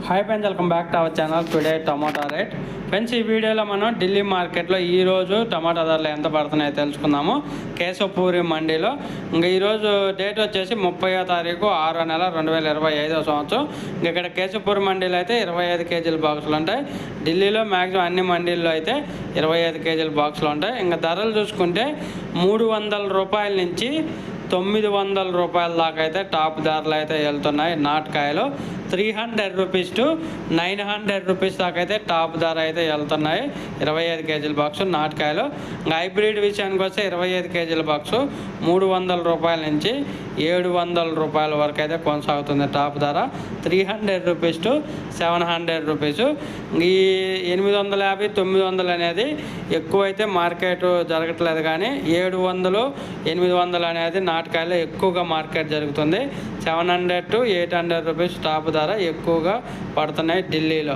Hi friends, welcome back to our channel. Today tomato rate. Friends, ఈ వీడియోలో మనం ఢిల్లీ మార్కెట్లో ఈరోజు టమాటా ధరలు ఎంత పడుతున్నాయో తెలుసుకుందాము. కేశవపూరి మండీలో ఇంకా ఈరోజు డేట్ వచ్చేసి 30వ తారీఖు 6వ నెల 2025వ సంవత్సరం. ఇక్కడ కేశవపూరి మండీలో అయితే 25 కేజీల బాక్సులు ఉంటాయి. ఢిల్లీలో మ్యాక్సిమం అన్ని మండీల్లో అయితే 25 కేజీల బాక్సులు ఉంటాయి. ఇంకా ధరలు చూసుకుంటే 300 రూపాయల నుంచి 900 రూపాయల దాకా అయితే టాప్ ధరలు అయితే వెళ్తున్నాయి. నాటకాయలు 300 రూపీస్ టు 900 రూపీస్ దాకా అయితే టాప్ ధర అయితే వెళ్తున్నాయి. 25 కేజీల బాక్సు నాటకాయలు. హైబ్రిడ్ విషయానికి వస్తే 25 కేజీల బాక్సు 300 రూపాయల నుంచి 700 రూపాయల వరకు అయితే కొనసాగుతుంది టాప్ ధర. 300 రూపీస్ టు 700 రూపీస్. ఈ 850, 900 అనేది ఎక్కువైతే మార్కెట్ జరగట్లేదు, కానీ 700, 800 అనేది నాటకాయలు ఎక్కువగా మార్కెట్ జరుగుతుంది. 700 to 800 రూపీస్ టాప్ ధర ఎక్కువగా పడుతున్నాయి ఢిల్లీలో.